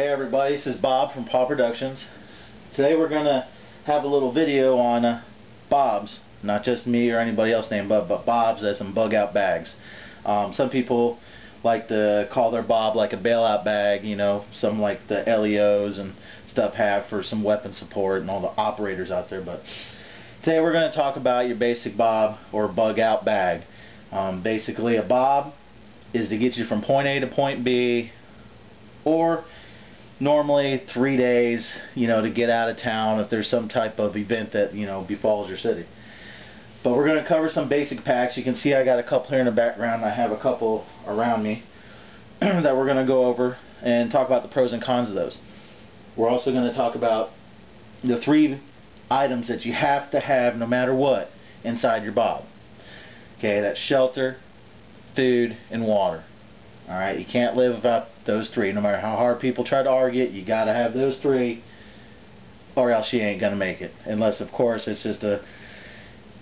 Hey everybody, this is Bob from Paw Productions. Today we're going to have a little video on bobs. Not just me or anybody else named Bob, but bobs as some bug out bags. Some people like to call their bob like a bailout bag, you know, some like the LEOs and stuff have for some weapon support and all the operators out there. But today we're going to talk about your basic bob or bug out bag. Basically a bob is to get you from point A to point B, or normally 3 days, you know, to get out of town if there's some type of event that, you know, befalls your city. But we're going to cover some basic packs. You can see I got a couple here in the background. I have a couple around me that we're going to go over and talk about the pros and cons of those. We're also going to talk about the 3 items that you have to have no matter what inside your bob. Okay, that's shelter, food, and water. Alright, you can't live without those 3. No matter how hard people try to argue it, you gotta have those 3, or else you ain't gonna make it. Unless, of course, it's just a,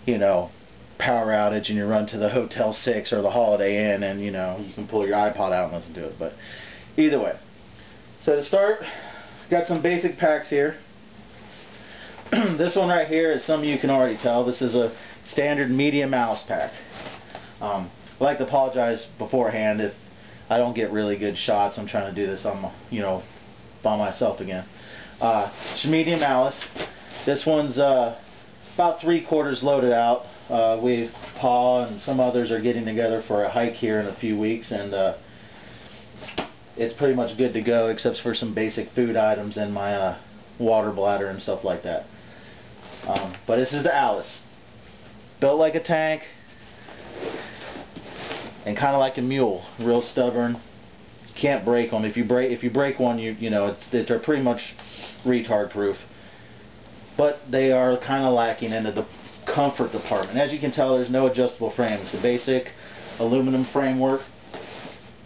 you know, power outage and you run to the Hotel 6 or the Holiday Inn and, you know, you can pull your iPod out and listen to it. But either way. So to start, got some basic packs here. This one right here, as some of you can already tell, this is a standard medium mouse pack. I'd like to apologize beforehand if I don't get really good shots. I'm trying to do this on, you know, by myself again. It's medium Alice. This one's about 3/4 loaded out. Paw and some others are getting together for a hike here in a few weeks, and it's pretty much good to go, except for some basic food items and my water bladder and stuff like that. But this is the Alice, built like a tank. And kind of like a mule, real stubborn. You can't break them. If you break one, you know they're pretty much retard proof. But they are kind of lacking in the comfort department. As you can tell, there's no adjustable frame. It's a basic aluminum framework.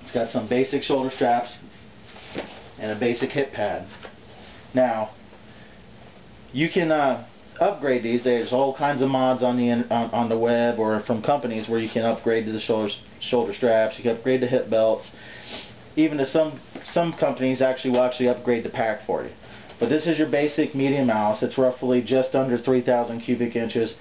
It's got some basic shoulder straps and a basic hip pad. Now, you can upgrade these. There's all kinds of mods on the web or from companies where you can upgrade to the shoulder straps. You can upgrade to hip belts. Even to some companies will actually upgrade the pack for you. But this is your basic medium mouse. It's roughly just under 3,000 cubic inches.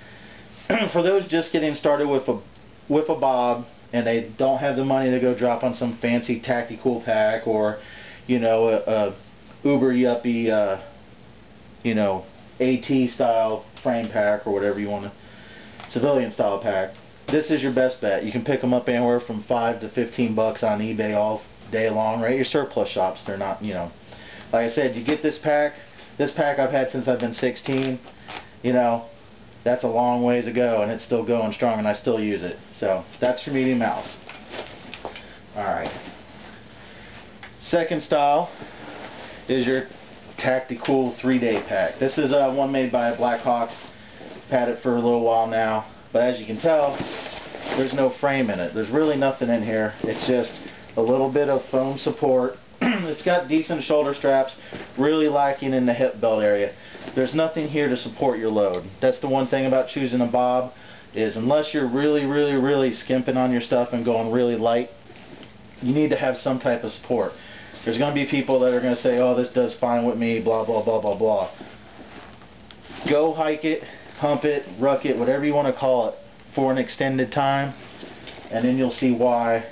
For those just getting started with a bob and they don't have the money to go drop on some fancy tactical pack or, you know, a uber yuppie, you know, AT style frame pack or whatever you want to, civilian style pack, this is your best bet. You can pick them up anywhere from $5 to $15 on eBay all day long, right? Your surplus shops, they're not, you know, like I said, you get this pack I've had since I've been 16, you know, that's a long ways ago and it's still going strong and I still use it. So that's your medium mouse. Alright. Second style is your Tactical 3-day pack. This is one made by Blackhawk. Had it for a little while now, but as you can tell, there's no frame in it. There's really nothing in here. It's just a little bit of foam support. It's got decent shoulder straps, really lacking in the hip belt area. There's nothing here to support your load. That's the one thing about choosing a bob, is unless you're really skimping on your stuff and going really light, you need to have some type of support. There's going to be people that are going to say, oh, this does fine with me, blah, blah, blah, blah, blah. Go hike it, hump it, ruck it, whatever you want to call it, for an extended time, and then you'll see why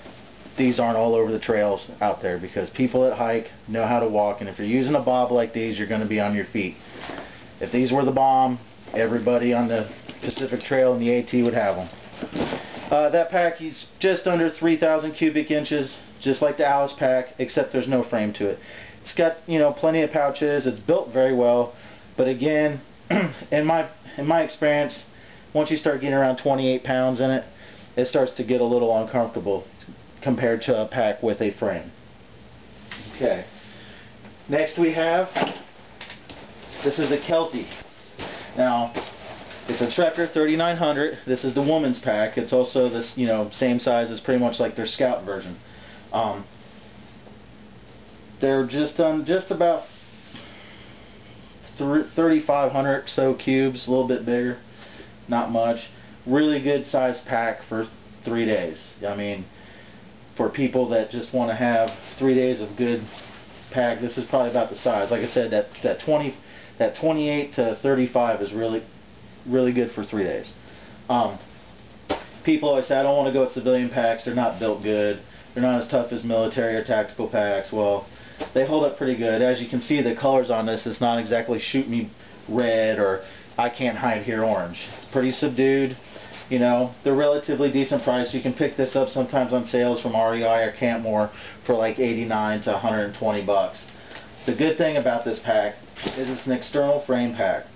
these aren't all over the trails out there, because people that hike know how to walk, and if you're using a bob like these, you're going to be on your feet. If these were the bomb, everybody on the Pacific Trail and the AT would have them. That pack is just under 3,000 cubic inches, just like the Alice pack, except there's no frame to it. It's got, you know, plenty of pouches. It's built very well, but again, in my experience, once you start getting around 28 pounds in it, it starts to get a little uncomfortable compared to a pack with a frame. Okay. Next we have, this is a Kelty. Now, it's a Trekker 3900. This is the woman's pack. It's also this, you know, same size as pretty much like their Scout version. They're just about 3,500 so cubes, a little bit bigger, not much. Really good size pack for 3 days. I mean, for people that just want to have 3 days of good pack, this is probably about the size. Like I said, that 28 to 35 is really good for 3 days. People always say, I don't want to go with civilian packs, they're not built good, they're not as tough as military or tactical packs. Well, they hold up pretty good. As you can see, the colors on this, it's not exactly shoot me red or I can't hide here orange. It's pretty subdued. You know, they're relatively decent price. You can pick this up sometimes on sales from REI or Campmore for like 89 to 120 bucks. The good thing about this pack is it's an external frame pack.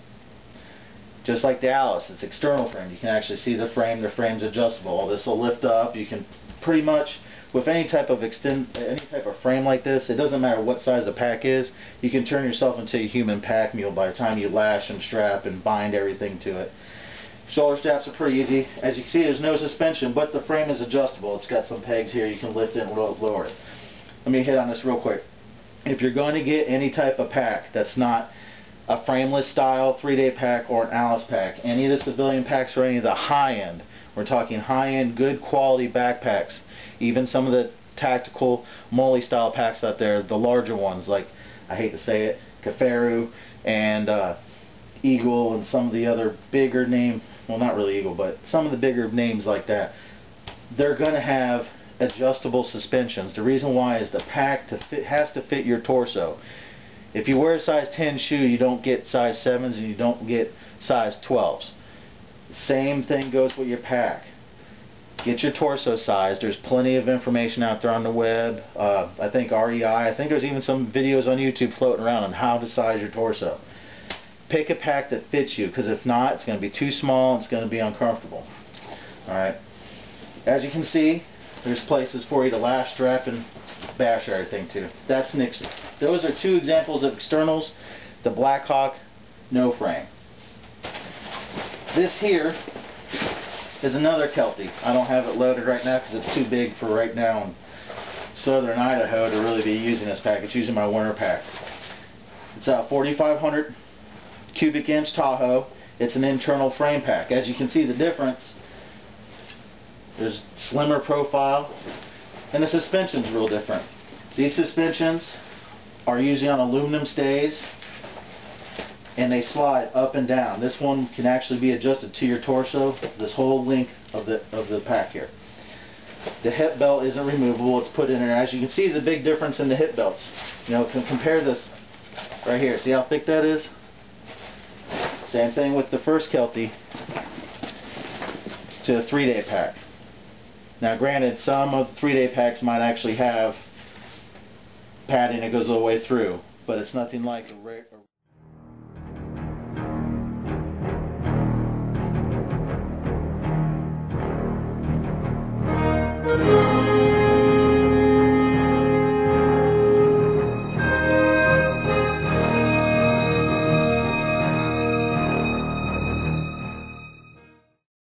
Just like the Alice, it's external frame. You can actually see the frame. The frame's adjustable. This will lift up. You can pretty much, with any type of frame like this, it doesn't matter what size the pack is, you can turn yourself into a human pack mule by the time you lash and strap and bind everything to it. Shoulder straps are pretty easy. As you can see, there's no suspension, but the frame is adjustable. It's got some pegs here. You can lift it and lower it. Let me hit on this real quick. If you're going to get any type of pack that's not a frameless style 3-day pack or an Alice pack, any of the civilian packs or any of the high-end, we're talking high-end, good quality backpacks, even some of the tactical Molly style packs out there, the larger ones like, I hate to say it, Kafaru and Eagle and some of the other bigger name, well not really Eagle, but some of the bigger names like that, they're going to have adjustable suspensions. The reason why is the pack has to fit your torso. If you wear a size 10 shoe, you don't get size 7s and you don't get size 12s. Same thing goes with your pack. Get your torso size. There's plenty of information out there on the web. I think REI, I think there's even some videos on YouTube floating around on how to size your torso. Pick a pack that fits you, because if not, it's going to be too small and it's going to be uncomfortable. Alright. As you can see, there's places for you to lash, strap, and bash everything to. Those are 2 examples of externals. The Blackhawk, no frame. This here is another Kelty. I don't have it loaded right now because it's too big for right now in southern Idaho to really be using this pack. It's using my winter pack. It's a 4,500 cubic inch Tahoe. It's an internal frame pack. As you can see the difference, there's slimmer profile, and the suspension's real different. These suspensions are usually on aluminum stays, and they slide up and down. This one can actually be adjusted to your torso, this whole length of the pack here. The hip belt isn't removable, it's put in there. As you can see, the big difference in the hip belts. You know, compare this right here. See how thick that is? Same thing with the first Kelty to a 3-day pack. Now granted, some of the 3-day packs might actually have padding that goes all the way through, but it's nothing like a